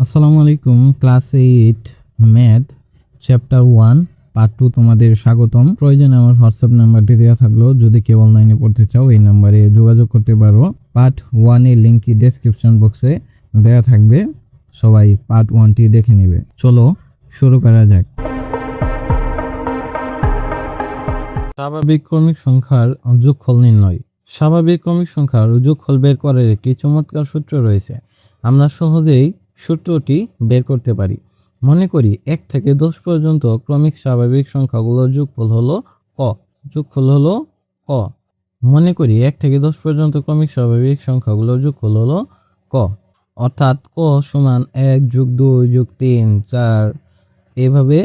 আসসালামু আলাইকুম। Class 8 math chapter 1 part 2 তোমাদের স্বাগতম। প্রয়োজনে আমার হোয়াটসঅ্যাপ নাম্বারটি দেওয়া থাকলো, যদি কেউ অনলাইনে পড়তে চাও এই নাম্বারে যোগাযোগ করতে পারো। পার্ট 1 এর লিংকটি ডেসক্রিপশন বক্সে দেওয়া থাকবে, সবাই পার্ট 1টি দেখে নেবে। চলো শুরু করা যাক। স্বাভাবিক ক্রমিক সংখ্যার যোগফল নির্ণয়। স্বাভাবিক ক্রমিক সংখ্যার যোগফল বের করার একটি চমৎকার সূত্র রয়েছে। আমরা সহজেই সূত্রটি বের করতে পারি। মনে করি 1 থেকে 10 পর্যন্ত ক্রমিক স্বাভাবিক সংখ্যাগুলোর যোগফল হলো ক। যোগফল হলো ক। মনে করি 1 থেকে 10 পর্যন্ত ক্রমিক স্বাভাবিক সংখ্যাগুলোর যোগফল হলো ক। অর্থাৎ ক সমান 1 যোগ 2 যোগ 3 4 এভাবে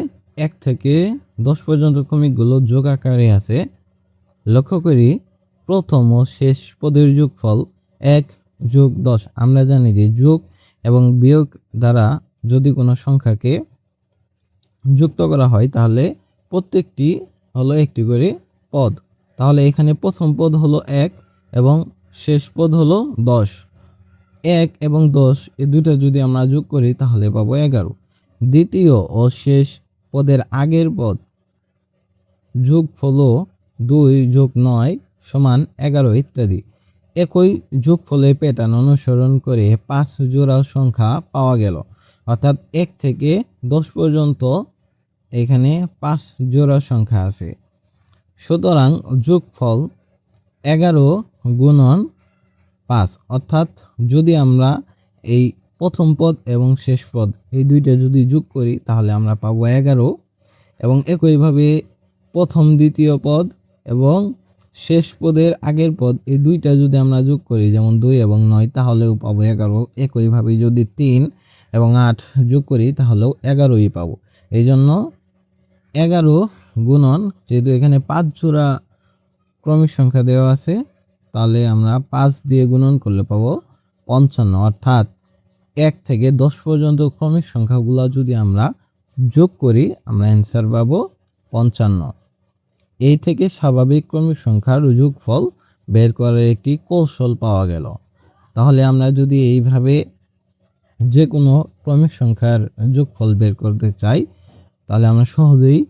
1 থেকে 10 পর্যন্ত ক্রমিকগুলো যোগ আকারে আছে। লক্ষ্য করি প্রথম ও শেষ পদের যোগফল 1 যোগ 10। আমরা জানি যে যোগ এবং বিয়োগ দ্বারা যদি কোনো সংখ্যাকে যুক্ত করা হয় তাহলে প্রত্যেকটি হলো একটি করে পদ। তাহলে এখানে প্রথম পদ হলো 1 এবং শেষ পদ হলো 10। 1 এবং 10 এই দুটো যদি আমরা যোগ করি তাহলে পাবো 11। দ্বিতীয় ও শেষ পদের আগের পদ যোগফল 2 যোগ 9 সমান 11 ইত্যাদি। একই যোগফলের প্যাটার্ন অনুসরণ করে 5 জোড়া সংখ্যা পাওয়া গেল। অর্থাৎ 1 থেকে 10 পর্যন্ত এখানে 5 জোড়া সংখ্যা আছে। সুতরাং যোগফল 11 গুণন 5। অর্থাৎ যদি আমরা এই প্রথম পদ এবং শেষ পদ এই দুইটা যদি যোগ করি তাহলে আমরা পাবো 11। এবং একইভাবে প্রথম দ্বিতীয় পদ এবং শেষ পদের আগের পদ এই দুইটা যদি আমরা যোগ করি, যেমন 2 এবং 9, তাহলেও পাবো 11। একইভাবে যদি 3 এবং 8 যোগ করি তাহলেও 11ই পাবো। এই জন্য 11 গুণন, যেহেতু এখানে 5 জোড়া ক্রমিক সংখ্যা দেওয়া আছে, তাহলে আমরা 5 দিয়ে গুণন করলে পাবো 55। অর্থাৎ 1 থেকে 10 পর্যন্ত ক্রমিক সংখ্যাগুলো যদি আমরা যোগ করি আমরা অ্যান্সার পাবো 55। এই থেকে স্বাভাবিক ক্রমিক সংখ্যার যোগফল বের করার একটি কৌশল পাওয়া গেল। তাহলে আমরা যদি এইভাবে যে কোনো ক্রমিক সংখ্যার যোগফল বের করতে চাই তাহলে আমরা সহজেই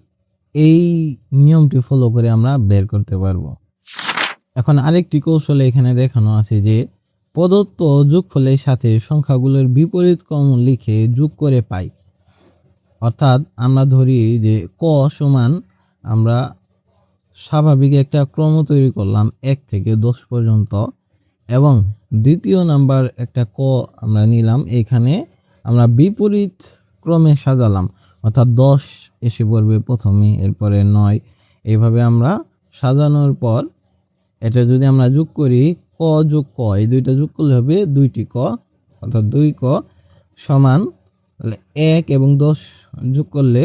এই নিয়মটি ফলো করে আমরা বের করতে পারবো। এখন আরেকটি কৌশল এখানে দেখানো আছে যে প্রদত্ত যোগফলের সাথে সংখ্যাগুলোর বিপরীত ক্রম লিখে যোগ করে পাই। অর্থাৎ আমরা ধরি যে ক সমান আমরা স্বাভাবিক একটা ক্রম তৈরি করলাম 1 থেকে 10 পর্যন্ত, এবং দ্বিতীয় নাম্বার একটা ক আমরা নিলাম, এখানে আমরা বিপরীত ক্রমে সাজালাম। অর্থাৎ 10 এসে পড়বে প্রথমে, এরপরে 9, এইভাবে আমরা সাজানোর পর এটা যদি আমরা যোগ করি ক যোগ ক, এই দুইটা যোগ করলে হবে 2টি ক, অর্থাৎ 2 ক সমান 1 এবং 10 যোগ করলে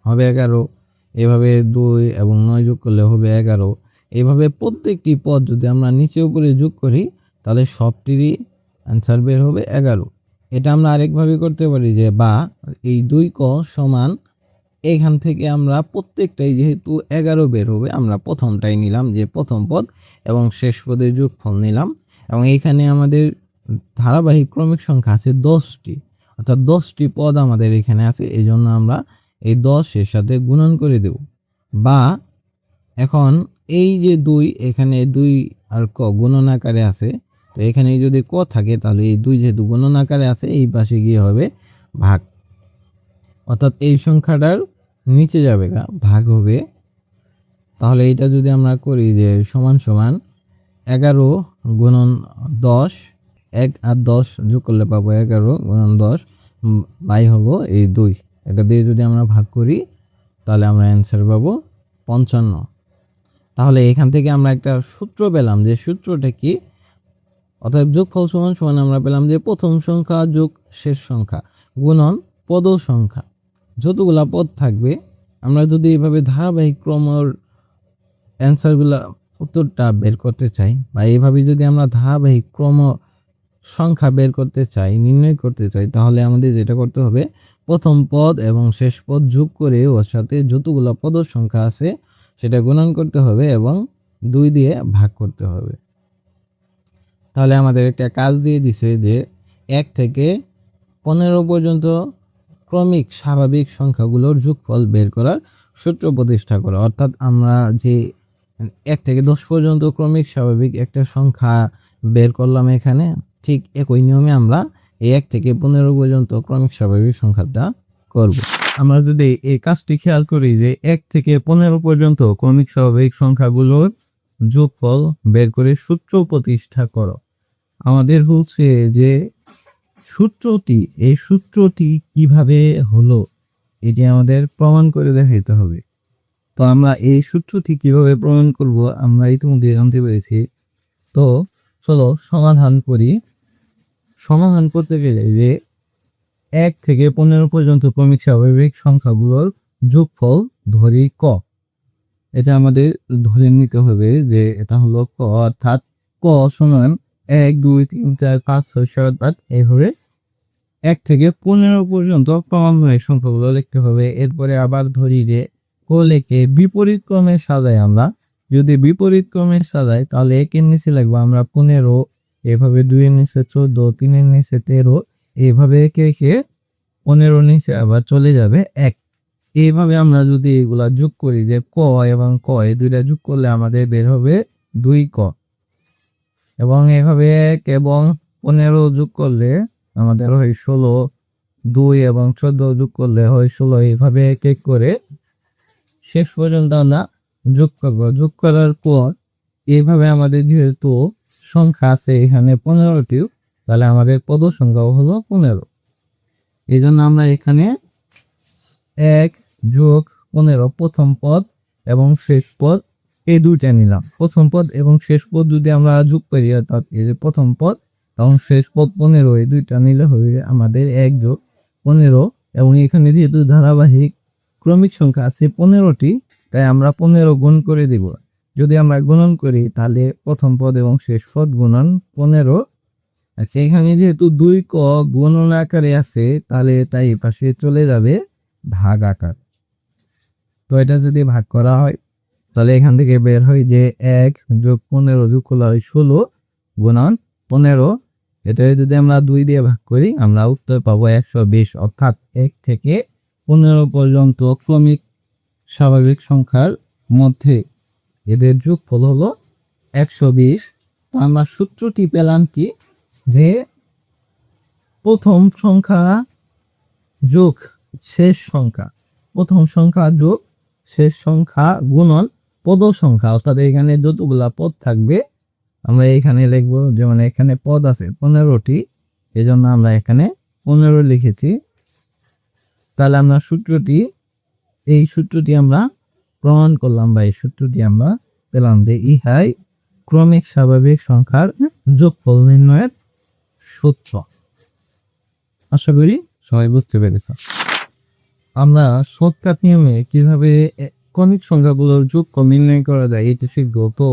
হবে 11। এভাবে 2 এবং 9 যোগ করলে হবে 11। এইভাবে প্রত্যেকটি পদ যদি আমরা নিচে উপরে যোগ করি তাহলে সবটিরই অ্যান্সার বের হবে 11। এটা আমরা আরেকভাবে করতে পারি যে বা এই 2 ক সমান এখান থেকে আমরা প্রত্যেকটাই যেহেতু 11 বের হবে আমরা প্রথমটাই নিলাম যে প্রথম পদ এবং শেষ পদের যোগফল নিলাম, এবং এইখানে আমাদের ধারাবাহিক ক্রমিক সংখ্যা আছে 10টি, অর্থাৎ 10টি পদ আমাদের এখানে আছে, এই জন্য আমরা এই 10 এর সাথে গুণন করে দেব। বা এখন এই যে 2, এখানে 2 আর ক গুণন আকারে আছে, তো এখানে যদি ক থাকে তাহলে এই 2 যেহেতু গুণন আকারে আছে এই পাশে গিয়ে হবে ভাগ। অর্থাৎ এই সংখ্যাটার নিচে যাবে ভাগ হবে। তাহলে এটা যদি আমরা করি যে সমান সমান 11 গুণন 10, 1 আর 10 যোগ করলে পাবো 11 গুণন 10 বাই হবো এই 2। এটা দিয়ে যদি আমরা ভাগ করি তাহলে আমরা অ্যান্সার পাবো 55। তাহলে এখান থেকে আমরা একটা সূত্র পেলাম, যে সূত্রটা কি, অর্থাৎ যোগফল সমান সমান আমরা পেলাম যে প্রথম সংখ্যা যোগ শেষ সংখ্যা গুণন পদ সংখ্যা। যতগুলা পদ থাকবে আমরা যদি এইভাবে ধারাবাহিক ক্রমের অ্যান্সারগুলা উত্তরটা বের করতে চাই, বা এইভাবে যদি আমরা ধারাবাহিক ক্রম সংখ্যা বের করতে চাই, নির্ণয় করতে চাই, তাহলে আমাদের যেটা করতে হবে প্রথম পদ এবং শেষ পদ যোগ করে ওর সাথে যতগুলো পদ সংখ্যা আছে সেটা গুণন করতে হবে এবং 2 দিয়ে ভাগ করতে হবে। তাহলে আমাদের একটা কাজ দিয়ে দিছে যে 1 থেকে 15 পর্যন্ত ক্রমিক স্বাভাবিক সংখ্যাগুলোর যোগফল বের করার সূত্র প্রতিষ্ঠা করা। অর্থাৎ আমরা যে 1 থেকে 10 পর্যন্ত ক্রমিক স্বাভাবিক একটা সংখ্যা বের করলাম এখানে, ঠিক একই নিয়মে আমরা এই 1 থেকে 15 পর্যন্ত ক্রমিক স্বাভাবিক সংখ্যাটা করব। আমরা যদি এই কাজটি খেয়াল করি যে 1 থেকে 15 পর্যন্ত ক্রমিক স্বাভাবিক সংখ্যাগুলোর যোগফল বের করে সূত্র প্রতিষ্ঠা করো। আমাদের বলছে যে এই সূত্রটি কিভাবে হলো এটি আমাদের প্রমাণ করে দেখাইতে হবে। তো আমরা এই সূত্রটি কিভাবে প্রমাণ করব আমরা ইতিমধ্যে জানতে পেরেছি। তো চলো সমাধান করি। সমাধান করতে গেলে যে 1 থেকে 15 পর্যন্ত ক্রমিক স্বাভাবিক সংখ্যাগুলোর যোগফল ধরি ক। এটা আমাদের ধরে নিতে হবে যে এটা হলো ক, অর্থাৎ ক সমান 1 2 3 4 5 6 7 8 এইভাবে 1 থেকে 15 পর্যন্ত ক্রমান্বয়ে সংখ্যাগুলো লিখতে হবে। এরপরে আবার ধরি যে ক লিখে বিপরীত ক্রমে সাজাই। আমরা যদি বিপরীত ক্রমে সাজাই তাহলে 1 এর নিচে লিখবো আমরা 15, এভাবে 2 এর নিচে 14, 3 এর নিচে 13, এইভাবে একে একে 15 নিচে আবার চলে যাবে 1। এইভাবে আমরা যদি এগুলা যোগ করি যে ক এবং ক এই দুইটা যোগ করলে আমাদের বের হবে 2 ক, এবং এভাবে 1 এবং 15 যোগ করলে আমাদের হয় 16, 2 এবং 14 যোগ করলে হয় 16। এইভাবে এক এক করে শেষ পর্যন্ত আমরা যোগ করব। যোগ করার পর এইভাবে আমাদের যেহেতু সংখ্যা আছে এখানে 15টি, তাহলে আমাদের পদ সংখ্যাও হলো 15। এই জন্য আমরা এখানে 1 যোগ 15 প্রথম পদ এবং শেষ পদ এই দুইটা নিলাম। প্রথম পদ এবং শেষ পদ যদি আমরা যোগ করি, অর্থাৎ এই যে প্রথম পদ এবং শেষ পদ 15, এই দুইটা নিলে হবে আমাদের 1 যোগ 15। এবং এখানে যেহেতু ধারাবাহিক ক্রমিক সংখ্যা আছে 15টি, তাই আমরা 15 গুণ করে দিব। যদি আমরা গুণন করি তাহলে প্রথম পদ এবং শেষ পদ গুণন 15। আচ্ছা, এখানে যেহেতু 2 ক গুণন আকারে আছে তাহলে এটা এই পাশে চলে যাবে ভাগ আকার। তো এটা যদি ভাগ করা হয় তাহলে এখান থেকে বের হয় যে 1 যোগ 15 যোগ করলে হয় 16 গুণন 15। এটা যদি আমরা 2 দিয়ে ভাগ করি আমরা উত্তর পাবো 120। অর্থাৎ 1 থেকে 15 পর্যন্ত ক্রমিক স্বাভাবিক সংখ্যার মধ্যে এদের যোগফল হলো 120। তো আমরা সূত্রটি পেলাম কি, যে প্রথম সংখ্যা যোগ শেষ সংখ্যা, প্রথম সংখ্যা যোগ শেষ সংখ্যা গুণন পদ সংখ্যা। অর্থাৎ এখানে যতগুলা পদ থাকবে আমরা এখানে লিখবো, যেমন এখানে পদ আছে 15টি, এই জন্য আমরা এখানে 15 লিখেছি। তাহলে আমরা এই সূত্রটি আমরা প্রমাণ করলাম, বা এই সূত্রটি আমরা পেলাম যে ইহাই ক্রমিক স্বাভাবিক সংখ্যার যোগফল নির্ণয়ের সূত্র। আশা করি সবাই বুঝতে পেরেছ। আমরা শর্টকাট নিয়মে কিভাবে ক্রমিক সংখ্যাগুলোর যোগফল নির্ণয় করা যায় এটি শিখব। তো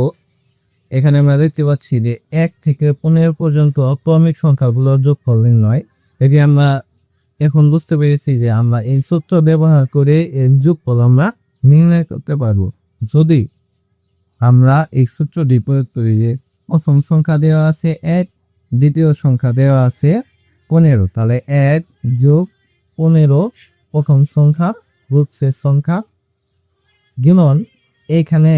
এখানে আমরা দেখতে পাচ্ছি যে 1 থেকে 15 পর্যন্ত ক্রমিক সংখ্যাগুলোর যোগফল নির্ণয়, এটি আমরা এখন বুঝতে পেরেছি যে আমরা এই সূত্র ব্যবহার করে এর যোগফল আমরা নির্ণয় করতে পারবো। যদি আমরা এই সূত্রটি প্রয়োগ করি যে প্রথম সংখ্যা দেওয়া আছে 1, দ্বিতীয় সংখ্যা দেওয়া আছে 15, তাহলে 1 যোগ 15 প্রথম সংখ্যা যোগ শেষ সংখ্যা গুণন এখানে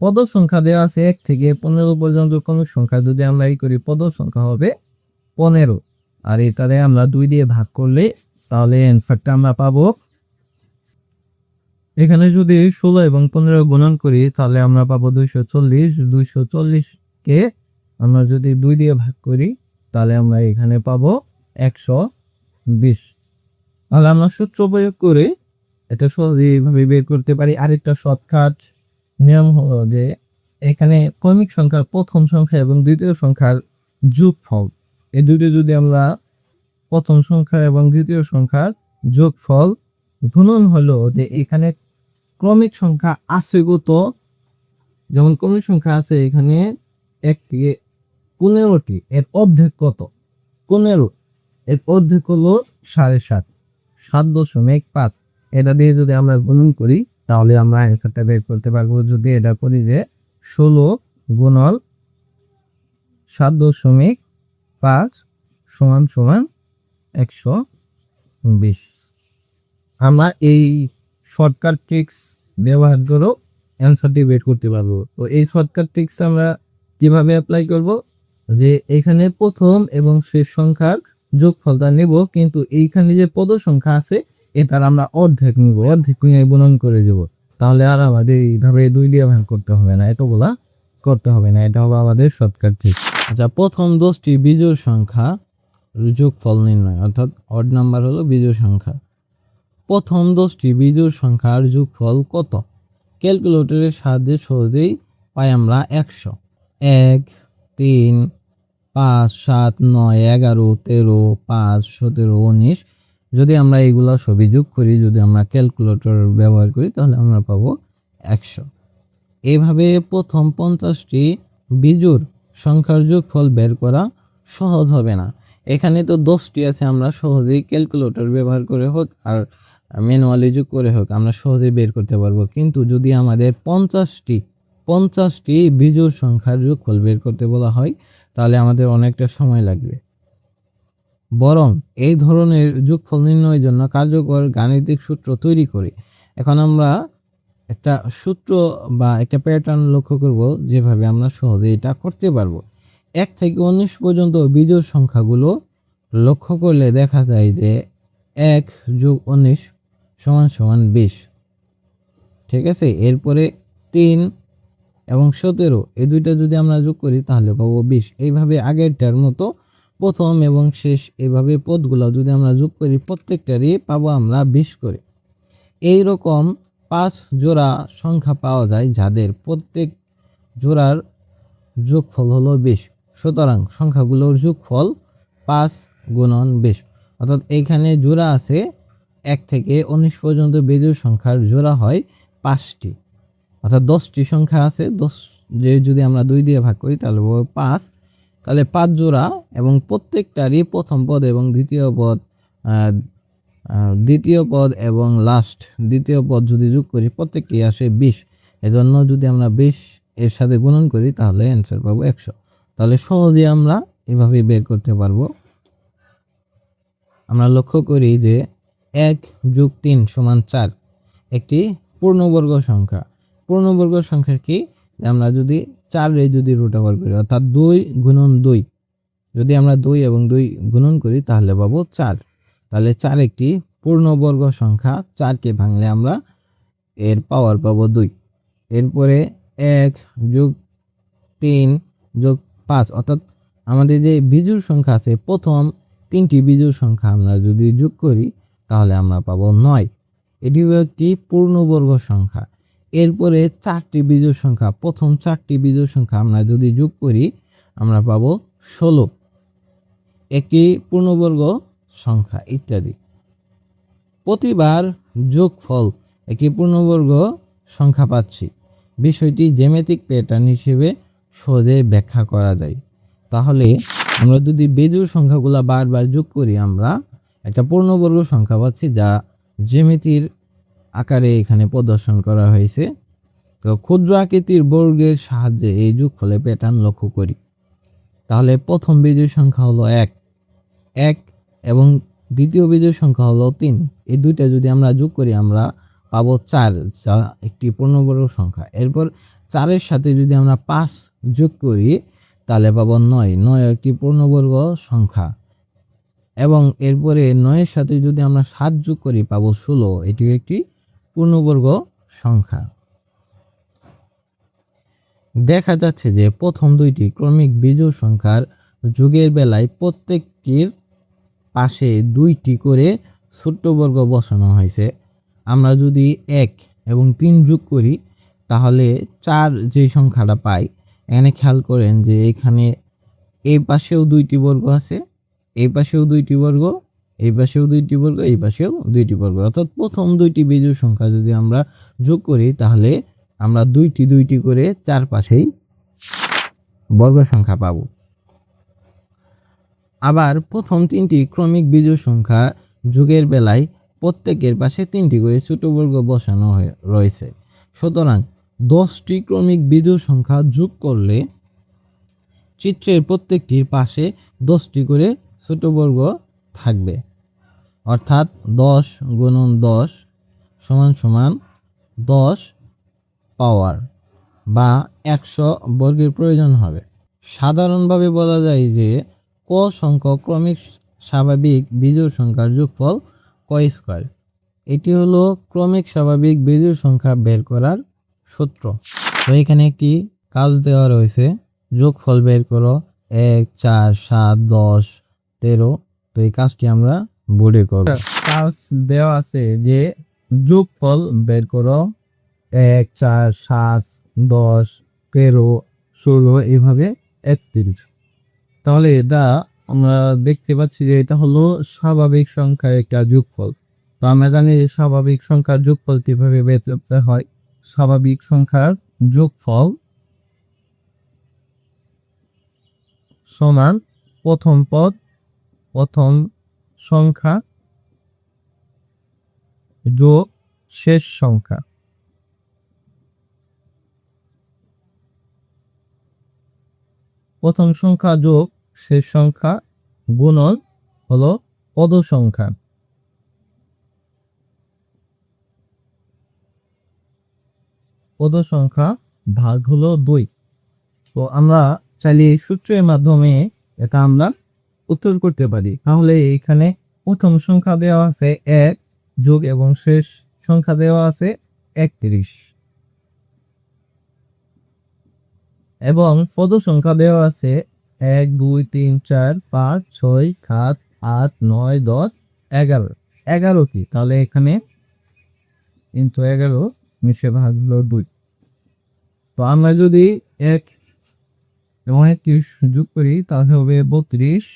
পদ সংখ্যা দেওয়া আছে 1 থেকে 15 পর্যন্ত ক্রমিক সংখ্যা, যদি আমরা এই করি পদ সংখ্যা হবে 15, আর এটারে আমরা 2 দিয়ে ভাগ করলে তাহলে অ্যান্সারটা আমরা পাবো। এখানে যদি 16 এবং 15 গুণন করি তাহলে আমরা পাবো 240। 240 কে আমরা যদি 2 দিয়ে ভাগ করি তাহলে আমরা এখানে পাবো 120। তাহলে আমরা সূত্র প্রয়োগ করে এটা সহজেই এইভাবে বের করতে পারি। আরেকটা শর্টকাট নিয়ম হলো যে এখানে ক্রমিক সংখ্যার প্রথম সংখ্যা এবং দ্বিতীয় সংখ্যার যোগফল, এই দুটো যদি আমরা প্রথম সংখ্যা এবং দ্বিতীয় সংখ্যার যোগফল গুণন হলো যে এখানে ক্রমিক সংখ্যা আছে কত, যেমন ক্রমিক সংখ্যা আছে এখানে 1 থেকে 15টি, এর অর্ধেক কত 15, এর অর্ধেক হলো 7.5, 7.5। এটা দিয়ে যদি আমরা গুণন করি তাহলে আমরা অ্যান্সারটা বের করতে পারবো। যদি এটা করি যে 16 গুণন 7.5 সমান 120। 20। আমরা এই শর্টকাট ট্রিক্স ব্যবহার করেও অ্যান্সারটি বের করতে পারবো। তো এই শর্টকাট ট্রিক্স আমরা কিভাবে অ্যাপ্লাই করব, যে এখানে প্রথম এবং শেষ সংখ্যার যোগফলটা নেব, কিন্তু এইখানে যে পদ সংখ্যা আছে এটার আমরা অর্ধেক নিব, অর্ধেক নিয়ে গুণন করে দেব। তাহলে আর আমাদের এইভাবে 2 দিয়ে ভাগ করতে হবে না, এতগুলা করতে হবে না। এটা হবে আমাদের শর্টকাট ট্রিক্স। আচ্ছা, প্রথম 10টি বিজোড় সংখ্যা যোগফল নির্ণয়, অর্থাৎ অড নাম্বার হলো বিজোড় সংখ্যা। প্রথম 10টি বিজোড় সংখ্যার যোগফল কত? ক্যালকুলেটরের সাহায্যে সহজেই পাই আমরা 100। 1, 3, 5, 7, 9, 11, 13, 5, 17, 19। যদি আমরা এগুলা সবই যোগ করি, যদি আমরা ক্যালকুলেটর ব্যবহার করি, তাহলে আমরা পাবো 100। এইভাবে প্রথম 50টি বিজোড় সংখ্যার যোগফল বের করা সহজ হবে না। এখানে তো 10টি আছে, আমরা সহজেই ক্যালকুলেটর ব্যবহার করে হোক আর ম্যানুয়ালি যোগ করে হোক আমরা সহজেই বের করতে পারবো। কিন্তু যদি আমাদের 50টি বিজোড় সংখ্যার যোগফল বের করতে বলা হয়, তাহলে আমাদের অনেকটা সময় লাগবে। বরং এই ধরনের যোগফল নির্ণয়ের জন্য কার্যকর গাণিতিক সূত্র তৈরি করি। এখন আমরা একটা সূত্র বা একটা প্যাটার্ন লক্ষ্য করব, যেভাবে আমরা সহজে এটা করতে পারবো। 1 থেকে 19 পর্যন্ত বিজোড় সংখ্যাগুলো লক্ষ্য করলে দেখা যায় যে 1 + 19 = 20। ঠিক আছে, এরপরে 3 এবং 17 এই দুইটা যদি আমরা যোগ করি তাহলে পাবো 20। এইভাবে আগেরটার মতো প্রথম এবং শেষ এইভাবে পদগুলো যদি আমরা যোগ করি, প্রত্যেকটারই পাবো আমরা 20 করে। এই রকম 5 জোড়া সংখ্যা পাওয়া যায় যাদের প্রত্যেক জোড়ার যোগফল হলো 20। সুতরাং সংখ্যাগুলোর যোগফল 5 × 20। অর্থাৎ এইখানে জোড়া আছে 1 থেকে 19 পর্যন্ত বিজোড় সংখ্যার জোড়া হয় 5টি। অর্থাৎ 10টি সংখ্যা আছে, 10 যদি আমরা 2 দিয়ে ভাগ করি তাহলে 5, তাহলে 5 জোড়া, এবং প্রত্যেকটারই প্রথম পদ এবং দ্বিতীয় পদ এবং লাস্ট দ্বিতীয় পদ যদি যোগ করি প্রত্যেকটি আসে 20। এজন্য যদি আমরা 20 এর সাথে গুণন করি তাহলে অ্যান্সার পাবো 100। তাহলে সহজেই আমরা এভাবে বের করতে পারবো। আমরা লক্ষ্য করি যে 1 + 3 = 4 একটি পূর্ণবর্গ সংখ্যা। পূর্ণবর্গ সংখ্যা কি? আমরা যদি 4 এর যদি রুট ওভার করি, অর্থাৎ 2 × 2, যদি আমরা 2 এবং 2 গুণন করি তাহলে পাবো 4। তাহলে 4 একটি পূর্ণবর্গ সংখ্যা। 4কে ভাঙলে আমরা এর পাওয়ার পাবো 2। এরপরে 1 + 3 + 5, অর্থাৎ আমাদের যে বিজোড় সংখ্যা আছে প্রথম 3টি বিজোড় সংখ্যা আমরা যদি যোগ করি তাহলে আমরা পাবো 9। এটিও একটি পূর্ণবর্গ সংখ্যা। এরপরে 4টি বিজোড় সংখ্যা, প্রথম 4টি বিজোড় সংখ্যা আমরা যদি যোগ করি আমরা পাবো 16, একটি পূর্ণবর্গ সংখ্যা ইত্যাদি। প্রতিবার যোগফল একটি পূর্ণবর্গ সংখ্যা পাচ্ছি। বিষয়টি জ্যামিতিক প্যাটার্ন হিসেবে সহজে ব্যাখ্যা করা যায়। তাহলে আমরা যদি বিজোড় সংখ্যাগুলো বারবার যোগ করি আমরা একটা পূর্ণবর্গ সংখ্যা পাচ্ছি, যা জ্যামিতির আকারে এখানে প্রদর্শন করা হয়েছে। তো ক্ষুদ্র আকৃতির বর্গের সাহায্যে এই যোগফলের প্যাটার্ন লক্ষ্য করি। তাহলে প্রথম বিজোড় সংখ্যা হলো 1 এবং দ্বিতীয় বিজোড় সংখ্যা হলো 3। এই দুইটা যদি আমরা যোগ করি আমরা পাবো 4, যা একটি পূর্ণবর্গ সংখ্যা। এরপর 4-এর সাথে যদি আমরা 5 যোগ করি তাহলে পাবো 9 একটি পূর্ণবর্গ সংখ্যা। এবং এরপরে 9-এর সাথে যদি আমরা 7 যোগ করি পাবো 16, এটিও একটি পূর্ণবর্গ সংখ্যা। দেখা যাচ্ছে যে প্রথম 2টি ক্রমিক বিজোড় সংখ্যার যোগের বেলায় প্রত্যেকটির পাশে 2টি করে ছোট্ট বর্গ বসানো হয়েছে। আমরা যদি 1 এবং 3 যোগ করি তাহলে 4 যে সংখ্যাটা পাই, এখানে খেয়াল করেন যে এখানে এই পাশেও 2টি বর্গ আছে, এই পাশেও 2টি বর্গ, এই পাশেও 2টি বর্গ, এই পাশেও 2টি বর্গ। অর্থাৎ প্রথম 2টি বিজোড় সংখ্যা যদি আমরা যোগ করি তাহলে আমরা 2টি করে চারপাশেই বর্গ সংখ্যা পাব। আবার প্রথম 3টি ক্রমিক বিজোড় সংখ্যা যোগের বেলায় প্রত্যেকের পাশে 3টি করে ছোট বর্গ বসানো রয়েছে। সুতরাং 10টি ক্রমিক বিজোড় সংখ্যা যোগ করলে চিত্রের প্রত্যেকটির পাশে 10টি করে ছোট বর্গ থাকবে। অর্থাৎ 10 গুণন 10 সমান সমান 10 পাওয়ার বা 100 বর্গের প্রয়োজন হবে। সাধারণভাবে বলা যায় যে ক সংখ্যক ক্রমিক স্বাভাবিক বিজোড় সংখ্যার যোগফল ক স্কয়ার। এটি হলো ক্রমিক স্বাভাবিক বিজোড় সংখ্যা বের করার সূত্র। তো এখানে একটি কাজ দেওয়া রয়েছে, যোগফল বের করো 1 4 7 10 13। তো এই কাজটি আমরা বোর্ডে করব। কাজ দেওয়া আছে যে যোগফল বের করো 1 4 7 10 13 16 এইভাবে 31। তাহলে এটা আমরা দেখতে পাচ্ছি যে এটা হলো স্বাভাবিক সংখ্যার একটা যোগফল। তো আমরা জানি যে স্বাভাবিক সংখ্যার যোগফল কিভাবে বের করতে হয়। স্বাভাবিক সংখ্যার যোগফল সমান প্রথম পদ প্রথম সংখ্যা যোগ শেষ সংখ্যা। প্রথম সংখ্যা যোগ শেষ সংখ্যা গুণন হলো পদ সংখ্যা। পদ সংখ্যা ভাগ হলো 2। তো আমরা চাইলে এই সূত্রের মাধ্যমে এটা আমরা উত্তর করতে পারি। তাহলে এখানে প্রথম সংখ্যা দেওয়া আছে 1 যোগ এবং শেষ সংখ্যা দেওয়া আছে 31 এবং পদ সংখ্যা দেওয়া আছে 1 2 3 4 5 6 7 8 9 10 11। 11 কি? তাহলে এখানে কিন্তু 11 মিশে ভাগ হলো 2। তো আমরা যদি 1 এবং 31 যোগ করি তাহলে হবে 32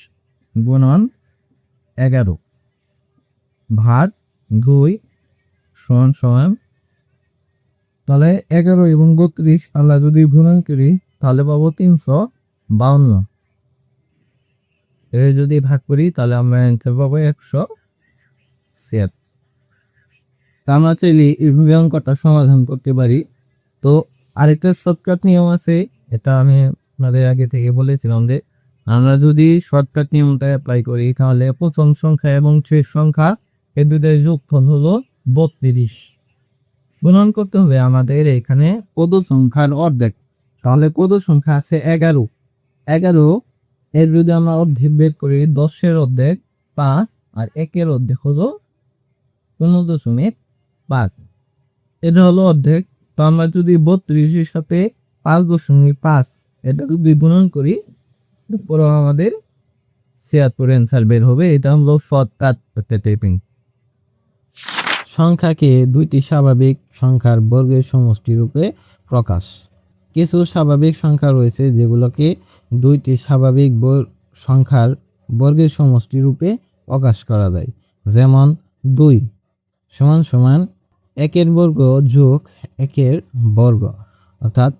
গুণন 11 ভাগ 2 সমান সমান। তাহলে 11 এবং 32 আমরা যদি গুণন করি তাহলে পাবো 352। এর যদি ভাগ করি তাহলে আমরা অ্যান্সার পাবো 107। আমরা চাইলে এইভাবে অঙ্কটা সমাধান করতে পারি। তো আরেকটা শর্টকাট নিয়ম আছে, এটা আমি আপনাদের আগে থেকে বলেছিলাম যে আমরা যদি শর্টকাট নিয়মটা অ্যাপ্লাই করি তাহলে প্রথম সংখ্যা এবং শেষ সংখ্যা এই দুইটার যোগফল হলো 32। গুণন করতে হবে আমাদের এখানে পদ সংখ্যার অর্ধেক। তাহলে পদ সংখ্যা আছে 11। 11 এর যদি আমরা অর্ধেক বের করি 10-এর অর্ধেক 5 আর 1-এর অর্ধেক হলো 0.5। এটা হলো অর্ধেক। তো আমরা যদি 32-এর সাথে 5.5 এটা যদি গুণন করি পরে আমাদের 76 অ্যান্সার বের হবে। এটা হলো শর্টকাট টাইপিং। সংখ্যাকে দুইটি স্বাভাবিক সংখ্যার বর্গের সমষ্টি রূপে প্রকাশ। কিছু স্বাভাবিক সংখ্যা রয়েছে যেগুলোকে দুইটি স্বাভাবিক সংখ্যার বর্গের সমষ্টি রূপে প্রকাশ করা যায়। যেমন 2 সমান সমান 1-এর বর্গ যোগ 1-এর বর্গ, অর্থাৎ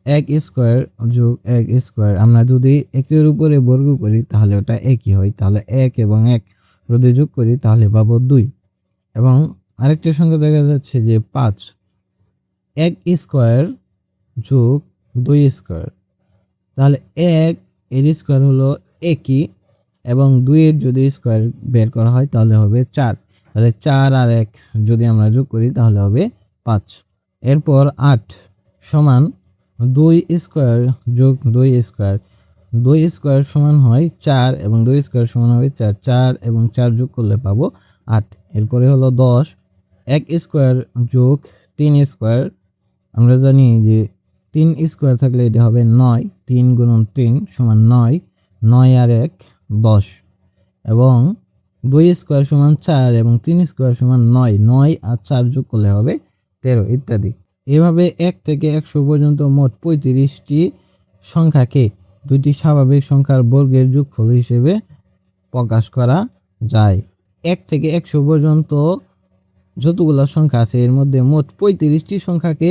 1 স্কোয়ার যোগ 1 স্কোয়ার। আমরা যদি 1-এর উপরে বর্গ করি তাহলে ওটা 1ই হয়। তাহলে 1 এবং 1 যদি যোগ করি তাহলে পাবো 2। এবং আরেকটি সংখ্যা দেখা যাচ্ছে যে 5 1 স্কোয়ার যোগ 2 স্কোয়ার। তাহলে 1 এর স্কোয়ার হলো 1ই এবং 2 এর যদি স্কোয়ার বের করা হয় তাহলে হবে 4। তাহলে 4 আর 1 যদি আমরা যোগ করি তাহলে হবে 5। এরপর 8 সমান 2 স্কোয়ার যোগ 2 স্কোয়ার। 2 স্কোয়ার সমান হয় 4 এবং 2 স্কোয়ার সমান হবে 4। 4 এবং 4 যোগ করলে পাবো 8। এরপরে হলো 10 1 স্কোয়ার যোগ 3 স্কোয়ার। আমরা জানি যে 3 স্কোয়ার থাকলে এটা হবে 9। 3 গুণন 3 সমান 9। 9 আর 1 10 এবং 2 স্কোয়ার সমান 4 এবং 3 স্কোয়ার সমান 9। 9 আর 4 যোগ করলে হবে 13 ইত্যাদি। এভাবে 1 থেকে 100 পর্যন্ত মোট 35টি সংখ্যাকে দুইটি স্বাভাবিক সংখ্যার বর্গের যোগফল হিসেবে প্রকাশ করা যায়। 1 থেকে 100 পর্যন্ত যতগুলো সংখ্যা আছে এর মধ্যে মোট 35টি সংখ্যাকে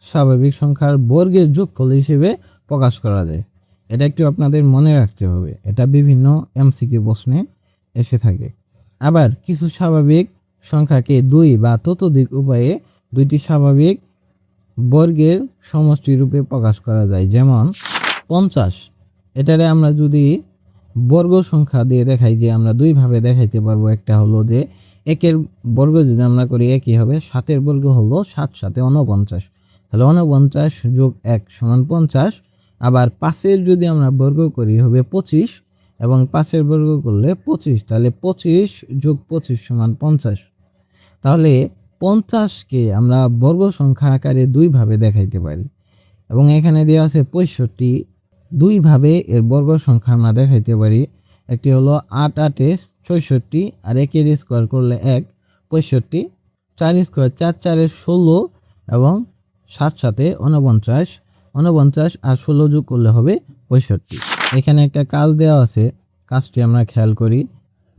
স্বাভাবিক সংখ্যার বর্গের যোগফল হিসেবে প্রকাশ করা যায়। এটা একটু আপনাদের মনে রাখতে হবে, এটা বিভিন্ন এমসিকিউ প্রশ্নে এসে থাকে। আবার কিছু স্বাভাবিক সংখ্যাকে 2 বা ততোধিক উপায়ে দুইটি স্বাভাবিক বর্গের সমষ্টি রূপে প্রকাশ করা যায়। যেমন 50, এটারে আমরা যদি বর্গ সংখ্যা দিয়ে দেখাই যে আমরা দুইভাবে দেখাইতে পারবো। একটা হলো যে একের বর্গ যদি আমরা করি একই হবে, 7-এর বর্গ হলো 7 7 49, তাহলে 49 যোগ 1 সমান 50। আবার 5-এর যদি আমরা বর্গ করি হবে 25 এবং 5-এর বর্গ করলে 25, তাহলে 25 যোগ 25 সমান 50। তাহলে 50কে আমরা বর্গ সংখ্যা আকারে দুইভাবে দেখাইতে পারি এবং এখানে দেওয়া আছে 65, দুইভাবে এর বর্গ সংখ্যা আমরা দেখাইতে পারি। একটি হলো 8 8 64 আর 1-এর স্কোয়ার করলে 1 65, 4 স্কোয়ার 4 4 16 এবং 7 7 49, 49 আর 16 যোগ করলে হবে 65। এখানে একটা কাজ দেওয়া আছে, কাজটি আমরা খেয়াল করি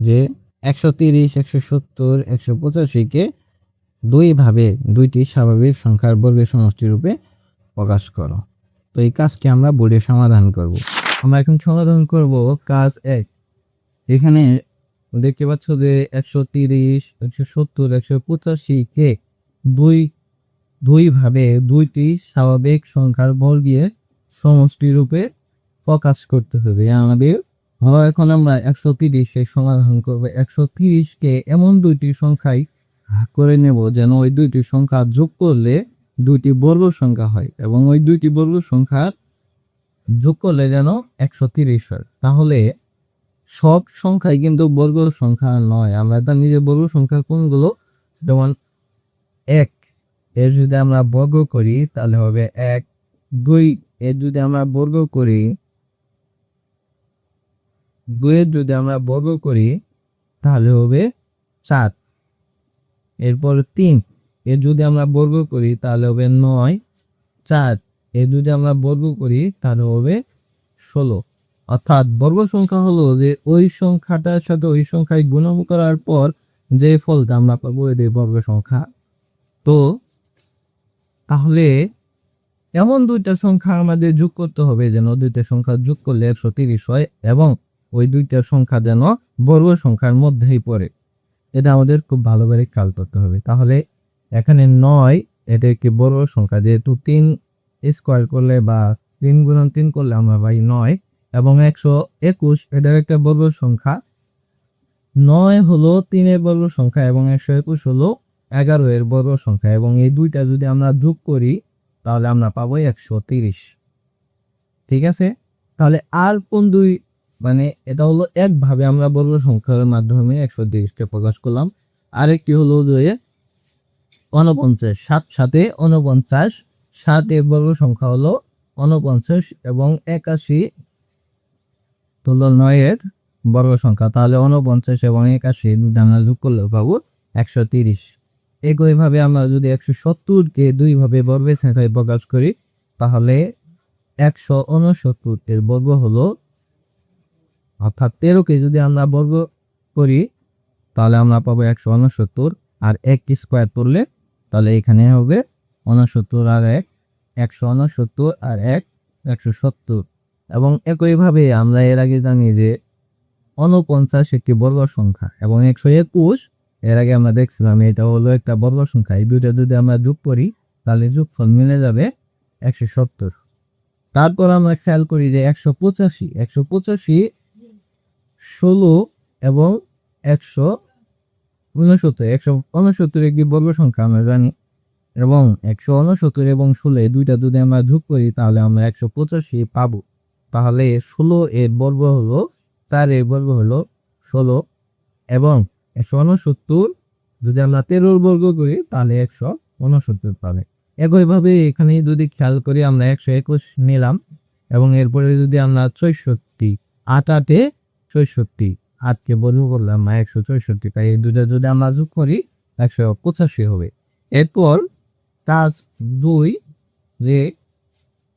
যে 130 170 185কে দুইভাবে দুইটি স্বাভাবিক সংখ্যার বর্গের সমষ্টি রূপে প্রকাশ করো। তো এই কাজকে আমরা বোর্ডে সমাধান করব। আমরা এখন সমাধান করব কাজ 1। এখানে দেখতে পাচ্ছ যে 130 170 185কে দুইভাবে দুইটি স্বাভাবিক সংখ্যার বর্গের সমষ্টি রূপে প্রকাশ করতে হবে আমাদের। এখন আমরা 130 সমাধান করব। 130কে এমন দুইটি সংখ্যায় ভাগ করে নেব যেন ওই দুইটি সংখ্যা যোগ করলে দুইটি বর্গ সংখ্যা হয় এবং ওই দুইটি বর্গ সংখ্যার যোগ করলে যেন 130 হয়। তাহলে সব সংখ্যাই কিন্তু বর্গ সংখ্যা নয়, আমরা তার নিজের বর্গ সংখ্যা কোনগুলো, যেমন 1 এর যদি আমরা বর্গ করি তাহলে হবে 1, 2 এর যদি আমরা বর্গ করি 2 এর যদি আমরা বর্গ করি তাহলে হবে 4, এরপর 3 এর যদি আমরা বর্গ করি তাহলে হবে 9, 4 এর যদি আমরা বর্গ করি তাহলে হবে 16। অর্থাৎ বর্গ সংখ্যা হলো যে ওই সংখ্যাটার সাথে ওই সংখ্যায় গুণন করার পর যে ফলটা আমরা পাবো এটাই বর্গ সংখ্যা। তো তাহলে এমন দুইটা সংখ্যা আমাদের যোগ করতে হবে যেন দুইটা সংখ্যা যোগ করলে 130 হয় এবং ওই দুইটা সংখ্যা যেন বর্গ সংখ্যার মধ্যেই পড়ে। এটা আমাদের খুব ভালোভাবে খেয়াল করতে হবে। তাহলে এখানে 9 এটা একটি বর্গ সংখ্যা, যেহেতু 3 স্কোয়ার করলে বা 3 গুণন 3 করলে আমরা পাই 9 এবং 121 এটা একটা বর্গ সংখ্যা। 9 হলো 3 এর বর্গ সংখ্যা এবং 121 হলো 11 এর বর্গ সংখ্যা এবং এই দুইটা যদি আমরা যোগ করি তাহলে আমরা পাবো 130। ঠিক আছে, তাহলে আর কোন দুই, মানে এটা হলো একভাবে আমরা বর্গ সংখ্যার মাধ্যমে 130কে প্রকাশ করলাম। আরেকটি হলো যে 49, 7 7 49, 7 এর বর্গ সংখ্যা হলো 49 এবং 81 হলো 9 এর বর্গ সংখ্যা। তাহলে 49 এবং 81 দুটো আমরা যোগ করলে পাবো 130। একইভাবে আমরা যদি 170কে দুইভাবে বর্গের সংখ্যায় প্রকাশ করি তাহলে 169 এর বর্গ হলো, অর্থাৎ 13কে যদি আমরা বর্গ করি তাহলে আমরা পাবো 169 আর 1 স্কোয়ার করলে তাহলে এখানে হবে 69 আর 1 169 আর 1 170। এবং একইভাবে আমরা এর আগে জানি যে 49 একটি বর্গ সংখ্যা এবং 121 এর আগে আমরা দেখছিলাম এটা হলো একটা বর্গ সংখ্যা। এই দুইটা যদি আমরা যোগ করি তাহলে যোগফল মিলে যাবে 170। তারপর আমরা খেয়াল করি যে 185 16 এবং 169 একটি বর্গ সংখ্যা আমরা জানি এবং 169 এবং 16 এই দুইটা যদি আমরা যোগ করি তাহলে আমরা 185 পাবো। তাহলে 16 এর বর্গ হলো 4 এর বর্গ হলো 16 এবং 169 যদি আমরা 13 বর্গ করি তাহলে 169 পাবে। একইভাবে এখানে যদি খেয়াল করি আমরা 121 নিলাম এবং এরপরে যদি আমরা 64 8 8 64 8কে বর্গ করলাম 164, তাই এই দুটো যদি আমরা যোগ করি 185 হবে। এরপর কাজ 2 যে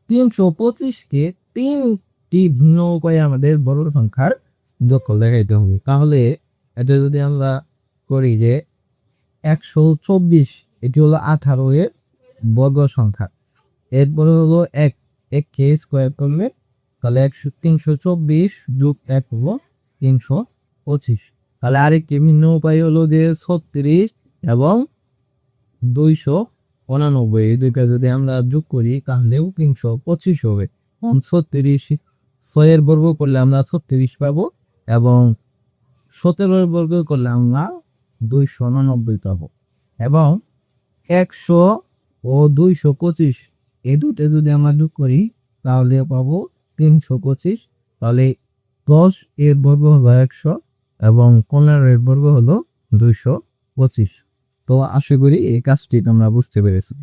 325কে 3টি ভিন্ন উপায়ে আমাদের বর্গ সংখ্যার যোগফল দেখাইতে হবে। তাহলে এটা যদি আমরা করি যে 124 এটি হলো 18 এর বর্গ সংখ্যা, এরপরে হলো 1কে স্কোয়ার করলে তাহলে 324 যোগ 1 হলো 325। তাহলে আরেকটি ভিন্ন উপায় হলো যে 36 এবং 299 এই দুইটা যদি আমরা যোগ করি তাহলেও 325 হবে। 36 6 এর বর্গ করলে আমরা 36 পাবো এবং 17 বর্গ করলে আমরা 299 পাবো এবং 100 ও 225 এই দুটো যদি আমরা যোগ করি তাহলে পাবো 325। তাহলে 10 এর বর্গ হলো 100 এবং 15 এর বর্গ হলো 225। তো আশা করি এই কাজটি তোমরা বুঝতে পেরেছো।